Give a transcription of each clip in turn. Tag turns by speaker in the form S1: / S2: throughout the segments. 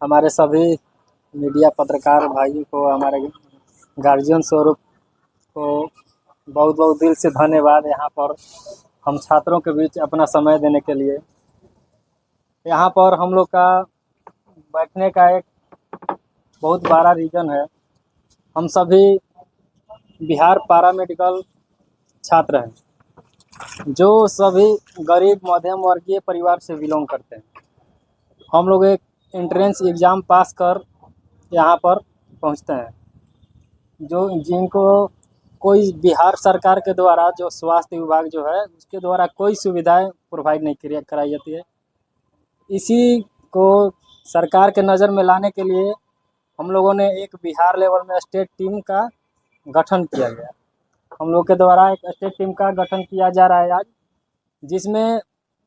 S1: हमारे सभी मीडिया पत्रकार भाइयों को, हमारे गार्जियन स्वरूप को बहुत बहुत दिल से धन्यवाद। यहाँ पर हम छात्रों के बीच अपना समय देने के लिए। यहाँ पर हम लोग का बैठने का एक बहुत बड़ा रीज़न है। हम सभी बिहार पैरामेडिकल छात्र हैं, जो सभी गरीब मध्यम वर्गीय परिवार से बिलोंग करते हैं। हम लोग एक एंट्रेंस एग्ज़ाम पास कर यहाँ पर पहुँचते हैं, जो जिनको कोई बिहार सरकार के द्वारा, जो स्वास्थ्य विभाग जो है उसके द्वारा कोई सुविधाएं प्रोवाइड नहीं कराई जाती है। इसी को सरकार के नज़र में लाने के लिए हम लोगों ने एक बिहार लेवल में स्टेट टीम का गठन किया गया। हम लोग के द्वारा एक स्टेट टीम का गठन किया जा रहा है आज, जिसमें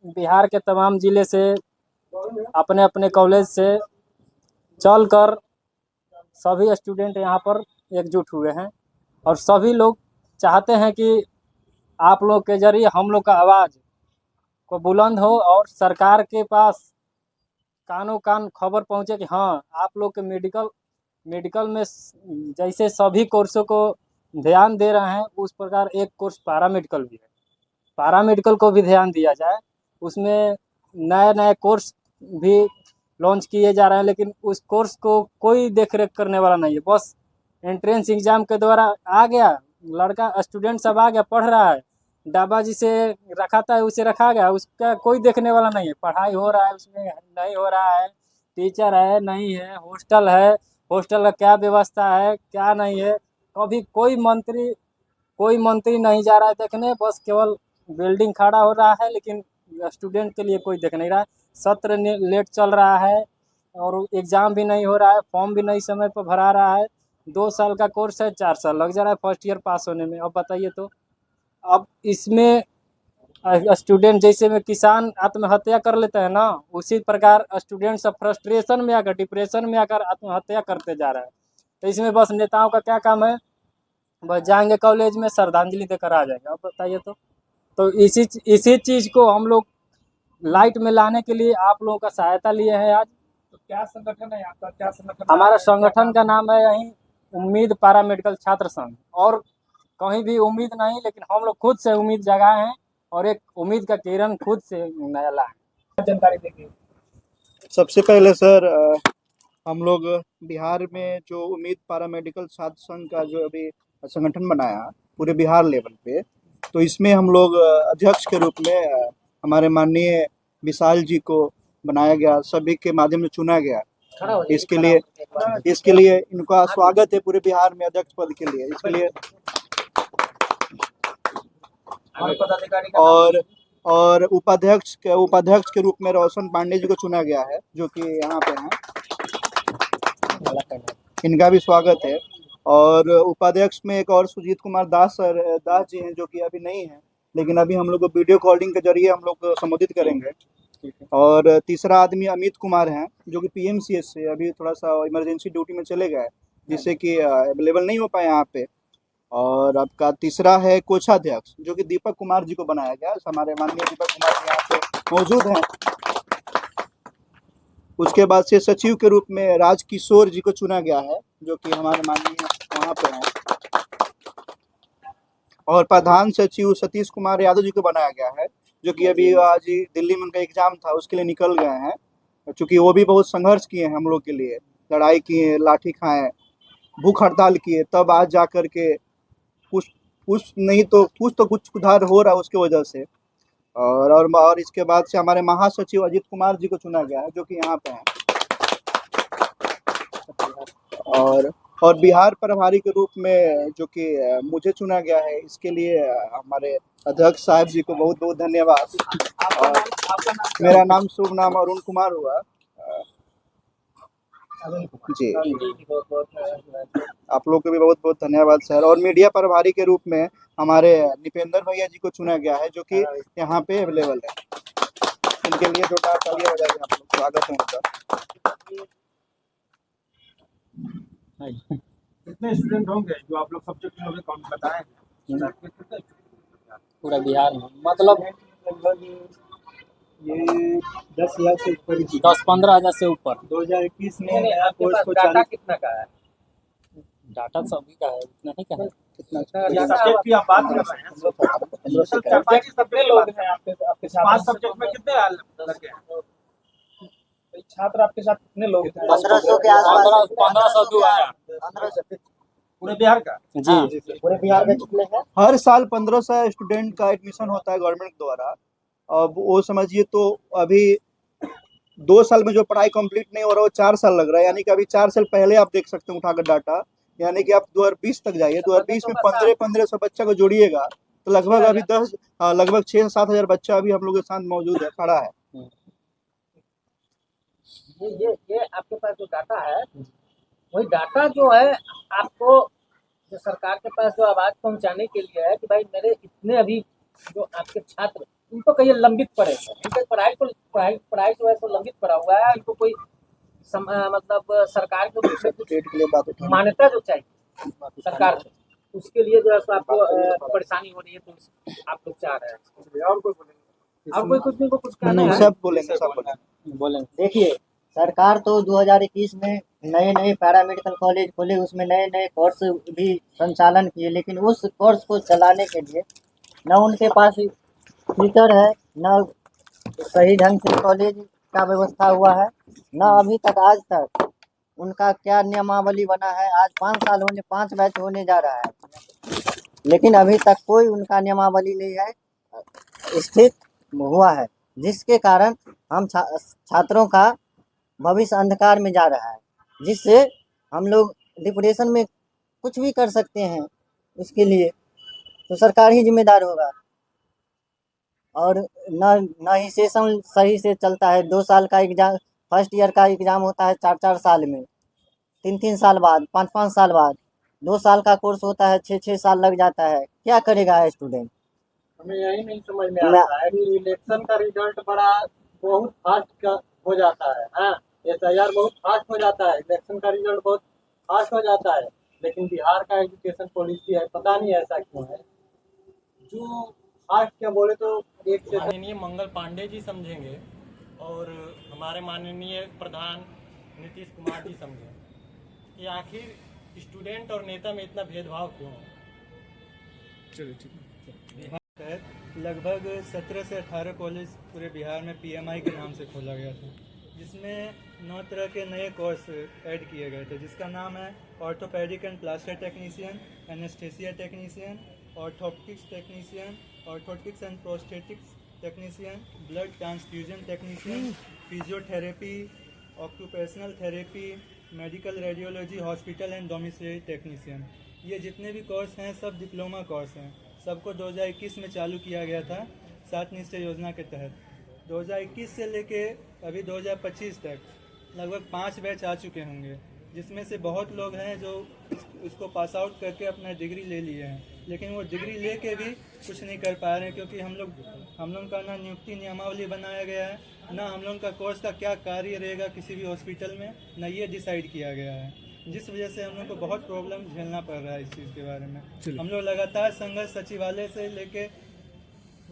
S1: बिहार के तमाम ज़िले से अपने अपने कॉलेज से चलकर सभी स्टूडेंट यहाँ पर एकजुट हुए हैं और सभी लोग चाहते हैं कि आप लोग के जरिए हम लोग का आवाज़ को बुलंद हो और सरकार के पास कानों कान खबर पहुँचे कि हाँ, आप लोग के मेडिकल में जैसे सभी कोर्सों को ध्यान दे रहे हैं, उस प्रकार एक कोर्स पैरामेडिकल भी है। पैरामेडिकल को भी ध्यान दिया जाए। उसमें नए नए कोर्स भी लॉन्च किए जा रहे हैं, लेकिन उस कोर्स को कोई देख रेख करने वाला नहीं है। बस एंट्रेंस एग्ज़ाम के द्वारा आ गया, लड़का स्टूडेंट सब आ गया, पढ़ रहा है, डाबा जिसे रखाता है उसे रखा गया, उसका कोई देखने वाला नहीं है। पढ़ाई हो रहा है उसमें नहीं हो रहा है, टीचर है नहीं है, हॉस्टल है, हॉस्टल का क्या व्यवस्था है क्या नहीं है, कभी कोई मंत्री नहीं जा रहा है देखने। बस केवल बिल्डिंग खड़ा हो रहा है, लेकिन स्टूडेंट के लिए कोई देख नहीं रहा है। सत्र लेट चल रहा है और एग्ज़ाम भी नहीं हो रहा है, फॉर्म भी नहीं समय पर भरा रहा है। 2 साल का कोर्स है, 4 साल लग जा रहा है फर्स्ट ईयर पास होने में। अब बताइए तो, अब इसमें स्टूडेंट जैसे में किसान आत्महत्या कर लेते हैं ना, उसी प्रकार स्टूडेंट सब फ्रस्ट्रेशन में आकर, डिप्रेशन में आकर आत्महत्या करते जा रहे हैं। तो इसमें बस नेताओं का क्या काम है, बस जाएंगे कॉलेज में श्रद्धांजलि देकर आ जाएंगे। अब बताइए तो इसी चीज़ को हम लोग लाइट में लाने के लिए आप लोगों का सहायता लिए हैं आज।
S2: तो क्या संगठन है आपका, क्या संगठन?
S1: हमारा संगठन का नाम है यहीं उम्मीद पैरामेडिकल छात्र संघ। और कहीं भी उम्मीद नहीं, लेकिन हम लोग खुद से उम्मीद जगाए हैं और एक उम्मीद का किरण खुद से नया लाए।
S2: जानकारी देंगे।
S3: सबसे पहले सर, हम लोग बिहार में जो उम्मीद पैरामेडिकल छात्र संघ का जो अभी संगठन बनाया पूरे बिहार लेवल पे, तो इसमें हम लोग अध्यक्ष के रूप में हमारे माननीय विशाल जी को बनाया गया, सभी के माध्यम से चुना गया। इसके लिए इनका स्वागत है पूरे बिहार में अध्यक्ष पद के लिए। इसके लिए और उपाध्यक्ष के रूप में रोशन पांडे जी को चुना गया है, जो कि यहाँ पे हैं, इनका भी स्वागत है। और उपाध्यक्ष में एक और सुजीत कुमार दास जी हैं, जो कि अभी नहीं है, लेकिन अभी हम लोग को वीडियो कॉलिंग के जरिए हम लोग संबोधित करेंगे। और तीसरा आदमी अमित कुमार हैं, जो कि पीएमसीएच से अभी थोड़ा सा इमरजेंसी ड्यूटी में चले गए, जिससे कि अवेलेबल नहीं हो पाए यहाँ पे। और आपका तीसरा है कोषाध्यक्ष, जो कि दीपक कुमार जी को बनाया गया। हमारे माननीय दीपक कुमार जी यहाँ पे मौजूद हैं। उसके बाद से सचिव के रूप में राजकिशोर जी को चुना गया है, जो कि हमारे माननीय वहाँ पे हैं। और प्रधान सचिव सतीश कुमार यादव जी को बनाया गया है, जो कि अभी आज दिल्ली में उनका एग्जाम था, उसके लिए निकल गए हैं। चूँकि वो भी बहुत संघर्ष किए हैं हम लोग के लिए, लड़ाई किए, लाठी खाएँ, भूख हड़ताल किए, तब आज जा कर के कुछ सुधार हो रहा है उसके वजह से। और इसके बाद से हमारे महासचिव अजीत कुमार जी को चुना गया है, जो कि यहाँ पे हैं। और बिहार प्रभारी के रूप में जो कि मुझे चुना गया है, इसके लिए हमारे अध्यक्ष साहब जी को बहुत बहुत धन्यवाद। और मेरा नाम शुभ नाम अरुण कुमार हुआ जी। आप लोग को भी बहुत बहुत धन्यवाद सर। और मीडिया प्रभारी के रूप में हमारे निपेंद्र भैया जी को चुना गया है, जो कि यहाँ पे अवेलेबल है। उनके लिए जोरदार तालियां हो जाएगी, आप लोग स्वागत है उनका।
S2: कितने स्टूडेंट होंगे जो आप लोग सब्जेक्ट में काउंट बताएं?
S1: पूरा बिहार में मतलब
S3: ये 10,000 से ऊपर ही
S1: 10-15 हज़ार से ऊपर।
S3: 2021 में
S2: नहीं,
S3: नया
S2: आपके
S3: कोर्स
S2: पास
S3: को
S2: डाटा
S3: चालू
S2: कितना का है?
S1: डाटा सभी का है, उतना ही का है।
S3: कितना
S2: ये सब्जेक्ट की आप बात कर रहे हैं। सब्जेक्ट कितने लोग हैं आपके साथ? 5 सब्जेक्ट में कितने लड़के हैं? छात्र आपके साथ कितने लोग हैं?
S4: 1500 के आसपास
S1: 1500 भी है
S4: 1500
S2: पूरे बिहार का?
S1: जी।
S4: पूरे बिहार में कितने हैं?
S3: हर साल 1500 स्टूडेंट का एडमिशन होता है गवर्नमेंट द्वारा। अब वो समझिए तो अभी 2 साल में जो पढ़ाई कंप्लीट नहीं हो रहा वो 4 साल लग रहा है, यानी कि अभी 4 साल पहले आप देख सकते हैं उठाकर डाटा, यानी कि आप 2020 तक जाइए। 2020 में 1500 बच्चा को जोड़िएगा तो लगभग अभी लगभग 6 से 7 हजार बच्चा अभी हम लोग के साथ मौजूद है, खड़ा है।
S2: ये आपके पास जो डाटा है, वही डाटा जो है आपको जो सरकार के पास जो आवाज पहुंचाने के लिए है कि भाई मेरे इतने अभी जो आपके छात्र उनको कहीं लंबित पड़े हैं, इनके पढ़ाई जो है सो लंबित पड़ा हुआ है, इनको कोई मतलब सरकार के रूप में कुछ
S3: के लिए बात उठाना।
S2: मान्यता जो चाहिए सरकार से, उसके लिए जो है सो आपको परेशानी हो रही है, तो आप लोग चाह रहे हैं। और कोई बोलेंगे? और कोई कुछ कहना
S3: नहीं,
S2: है?
S3: सब बोलेंगे, सब बोलेंगे।
S4: देखिए, सरकार तो 2021 में नए नए पैरामेडिकल कॉलेज खोले, उसमें नए नए कोर्स भी संचालन किए, लेकिन उस कोर्स को चलाने के लिए न उनके पास टीचर है, न सही ढंग से कॉलेज का व्यवस्था हुआ है, न अभी तक आज तक उनका क्या नियमावली बना है। आज 5 साल होने 5 बैच होने जा रहा है, लेकिन अभी तक कोई उनका नियमावली नहीं है स्थित हुआ है, जिसके कारण हम छात्रों का भविष्य अंधकार में जा रहा है, जिससे हम लोग डिप्रेशन में कुछ भी कर सकते हैं। उसके लिए तो सरकार ही जिम्मेदार होगा। और न ही सेशन सही से चलता है। 2 साल का एग्जाम, फर्स्ट ईयर का एग्जाम होता है 4-4 साल में, 3-3 साल बाद, 5-5 साल बाद। 2 साल का कोर्स होता है, 6-6 साल लग जाता है। क्या करेगा स्टूडेंट?
S2: हमें यही नहीं समझ में आता है कि इलेक्शन का रिजल्ट बहुत फास्ट हो जाता है। हाँ, SIR बहुत फास्ट हो जाता है, इलेक्शन का रिजल्ट बहुत फास्ट हो जाता है, लेकिन बिहार का एजुकेशन पॉलिसी है, पता नहीं ऐसा क्यों है। जो फास्ट क्या बोले तो एक से
S5: माननीय मंगल पांडे जी समझेंगे और हमारे माननीय प्रधान नीतीश कुमार जी समझेंगे कि आखिर स्टूडेंट और नेता में इतना भेदभाव क्यों है।
S6: लगभग 17 से 18 कॉलेज पूरे बिहार में PMI के नाम से खोला गया था, जिसमें 9 तरह के नए कोर्स ऐड किए गए थे, जिसका नाम है orthopaedic and plaster technician, anaesthesia technician, orthoptics technician, orthotics and prosthetics technician, blood transfusion technician, physiotherapy, occupational therapy, medical radiology, hospital and domicile technician. ये जितने भी कोर्स हैं सब डिप्लोमा कोर्स हैं। सबको 2021 में चालू किया गया था 7 निश्चय योजना के तहत। 2021 से लेके अभी 2025 तक लगभग 5 बैच आ चुके होंगे, जिसमें से बहुत लोग हैं जो इसको पास आउट करके अपना डिग्री ले लिए हैं, लेकिन वो डिग्री लेके भी कुछ नहीं कर पा रहे हैं, क्योंकि हम लोग का ना नियुक्ति नियमावली बनाया गया है, ना हम लोग का कोर्स का क्या कार्य रहेगा किसी भी हॉस्पिटल में, ना ये डिसाइड किया गया है, जिस वजह से हम लोग को बहुत प्रॉब्लम झेलना पड़ रहा है इस चीज़ के बारे में। हम लोग लगातार संघर्ष सचिवालय से लेके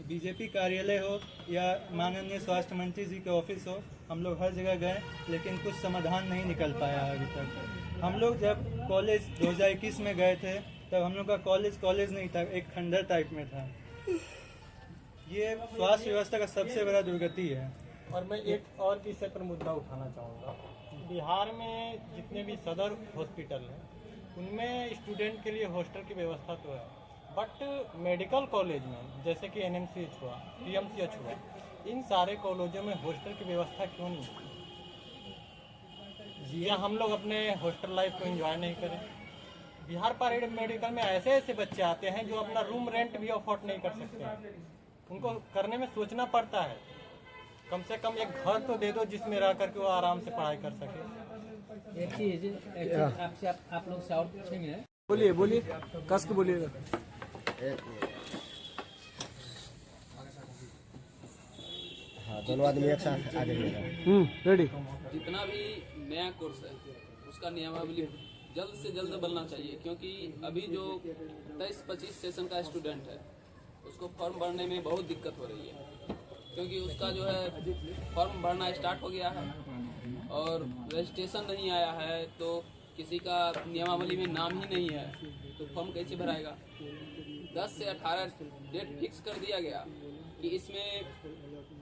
S6: BJP कार्यालय हो या माननीय स्वास्थ्य मंत्री जी के ऑफिस हो, हम लोग हर जगह गए, लेकिन कुछ समाधान नहीं निकल पाया अभी तक। हम लोग जब कॉलेज 2021 में गए थे तब हम लोग का कॉलेज नहीं था, एक खंडर टाइप में था। ये स्वास्थ्य व्यवस्था का सबसे बड़ा दुर्गति है।
S5: और मैं एक और विषय पर मुद्दा उठाना चाहूँगा। बिहार में जितने भी सदर हॉस्पिटल हैं उनमें स्टूडेंट के लिए हॉस्टल की व्यवस्था तो है, बट मेडिकल कॉलेज में जैसे कि NMCH हुआ, PMCH हुआ, इन सारे कॉलेजों में हॉस्टल की व्यवस्था क्यों नहीं है? या हम लोग अपने हॉस्टल लाइफ को एंजॉय नहीं करें? बिहार पैरामेडिकल में ऐसे ऐसे बच्चे आते हैं जो अपना रूम रेंट भी अफोर्ड नहीं कर सकते हैं। उनको करने में सोचना पड़ता है, कम से कम एक घर तो दे दो जिसमें रह करके वो आराम से पढ़ाई कर सके।
S2: एक चीज आपसे आप लोग से और पूछेंगे।
S7: बोलिए कस के बोलिएगा।
S4: हाँ, दोनों आदमी एक साथ आ जाइएगा।
S7: रेडी।
S8: जितना भी नया कोर्स है उसका नियमावली जल्द से जल्द बनना चाहिए, क्योंकि अभी जो 23-25 सेशन का स्टूडेंट है उसको फॉर्म भरने में बहुत दिक्कत हो रही है। क्योंकि उसका जो है फॉर्म भरना स्टार्ट हो गया है और रजिस्ट्रेशन नहीं आया है, तो किसी का नियमावली में नाम ही नहीं है तो फॉर्म कैसे भराएगा। 10 से 18 डेट फिक्स कर दिया गया कि इसमें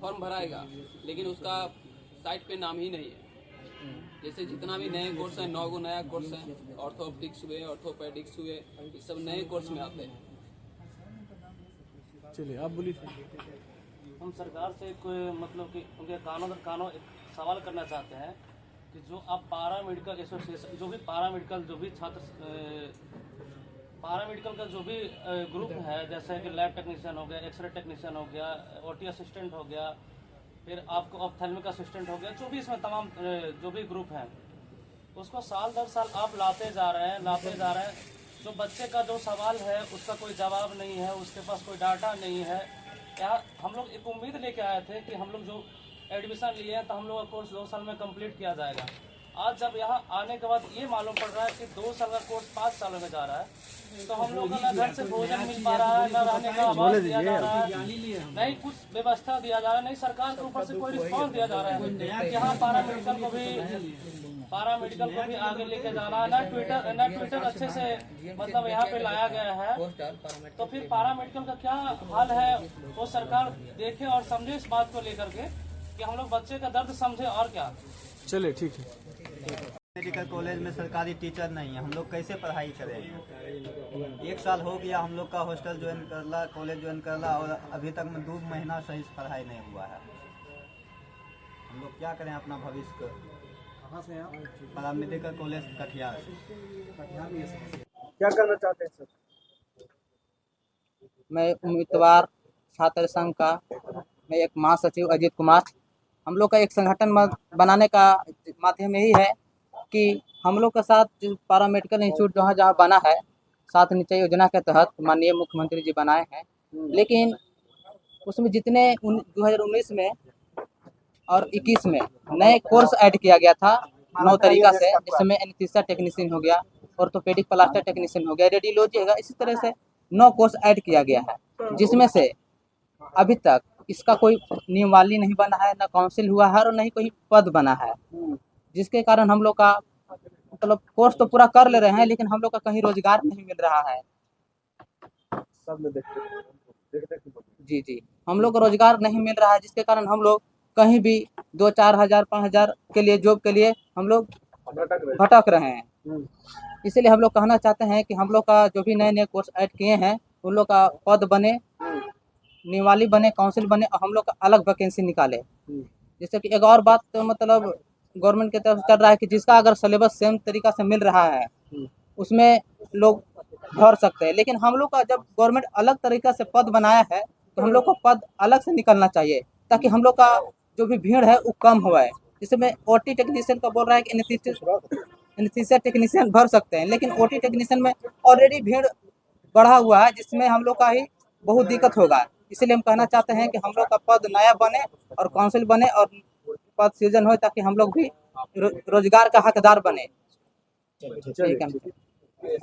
S8: फॉर्म भराएगा, लेकिन उसका साइट पे नाम ही नहीं है। जैसे जितना भी नए कोर्स हैं, 9 नया कोर्स हैं, ऑर्थोपेडिक्स हुए, ऑर्थोपेडिक्स हुए, ये सब नए कोर्स में आते हैं।
S7: चलिए आप बोलिए।
S9: हम सरकार से कोई मतलब कि उनके कानून एक सवाल करना चाहते हैं कि जो आप पारा मेडिकल एसोसिएशन, जो भी पारा मेडिकल जो भी छात्र पारा मेडिकल का जो भी ग्रुप है, जैसे कि लैब टेक्नीशियन हो गया, एक्सरे टेक्नीशियन हो गया, ओटी असिस्टेंट हो गया, फिर आपको ऑप्थेल्मिक असिस्टेंट हो गया, जो भी इसमें तमाम जो भी ग्रुप हैं, उसको साल दर साल आप लाते जा रहे हैं। जो बच्चे का जो सवाल है उसका कोई जवाब नहीं है, उसके पास कोई डाटा नहीं है। यहाँ हम लोग एक उम्मीद लेके आए थे कि हम लोग जो एडमिशन लिए हैं तो हम लोग का कोर्स 2 साल में कंप्लीट किया जाएगा। आज जब यहाँ आने के बाद ये मालूम पड़ रहा है कि 2 साल का कोर्स 5 सालों में जा रहा है, तो हम लोग को ना घर से भोजन मिल पा रहा है, ना रहने का आवास दिया जा रहा है, नहीं कुछ व्यवस्था दिया जा रहा है, नहीं सरकार के ऊपर से कोई रिस्पॉन्स दिया जा रहा है। यहाँ पारा मेडिकल को भी आगे लेके जा रहा है, ना ट्विटर अच्छे से मतलब यहाँ पे लाया गया है। तो फिर पारा मेडिकल का क्या हाल है वो सरकार देखे और समझे इस बात को लेकर के कि हम लोग बच्चे का दर्द समझे और क्या।
S7: चलिए ठीक है।
S10: मेडिकल कॉलेज में सरकारी टीचर नहीं है, हम लोग कैसे पढ़ाई करेंगे। 1 साल हो गया हम लोग का हॉस्टल ज्वाइन करला, कॉलेज ज्वाइन करला, और अभी तक में 2 महीना सही से पढ़ाई नहीं हुआ है। हम लोग क्या करें अपना भविष्य को।
S1: कहाँ से हैं?
S10: पारा मेडिकल कॉलेज कटिहार से।
S1: क्या करना चाहते हैं सर?
S11: मैं उम्मीदवार छात्र संघ का मैं एक महासचिव अजीत कुमार। हम लोग का एक संगठन बनाने का माध्यम यही है कि हम लोग के साथ जो पारा मेडिकल इंस्टीट्यूट जहाँ बना है 7 निश्चय योजना के तहत माननीय मुख्यमंत्री जी बनाए हैं, लेकिन उसमें जितने 2019 में और 21 में नए कोर्स ऐड किया गया था 9 तरीका से, जिसमें एनेस्थीसिया टेक्नीशियन हो गया, ऑर्थोपेडिक प्लास्टर टेक्नीशियन हो गया, रेडियोलॉजी होगा, इसी तरह से 9 कोर्स ऐड किया गया है, जिसमें से अभी तक इसका कोई नियमावली नहीं बना है, ना काउंसिल हुआ है और नहीं कोई पद बना है, जिसके कारण हम लोग का मतलब कोर्स तो पूरा कर ले रहे हैं, लेकिन हम लोग का कहीं रोजगार नहीं मिल रहा है। जी हम लोग को रोजगार नहीं मिल रहा है, जिसके कारण हम लोग कहीं भी 2-4 हज़ार 5 हज़ार के लिए जॉब के लिए हम लोग भटक रहे हैं। इसलिए हम लोग कहना चाहते हैं कि हम लोग का जो भी नए कोर्स ऐड किए हैं उन लोग का पद बने, नियमावली बने, काउंसिल बने और हम लोग का अलग वैकेंसी निकाले। जैसे कि एक और बात तो मतलब गवर्नमेंट की तरफ चल रहा है कि जिसका अगर सिलेबस सेम तरीका से मिल रहा है उसमें लोग भर सकते हैं, लेकिन हम लोग का जब गवर्नमेंट अलग तरीका से पद बनाया है तो हम लोग को पद अलग से निकलना चाहिए, ताकि हम लोग का जो भी भीड़ है वो कम हुआ है। जैसे मैं ओटी टेक्नीशियन का बोल रहा है कि एनेस्थीसिया टेक्नीशियन भर सकते हैं, लेकिन ओटी टेक्नीशियन में ऑलरेडी भीड़ बढ़ा हुआ है, जिसमें हम लोग का ही बहुत दिक्कत होगा। इसलिए हम कहना चाहते हैं कि हम लोग का पद नया बने और काउंसिल बने और पद सृजन हो, ताकि हम लोग भी रोजगार का हकदार बने। ठीक है।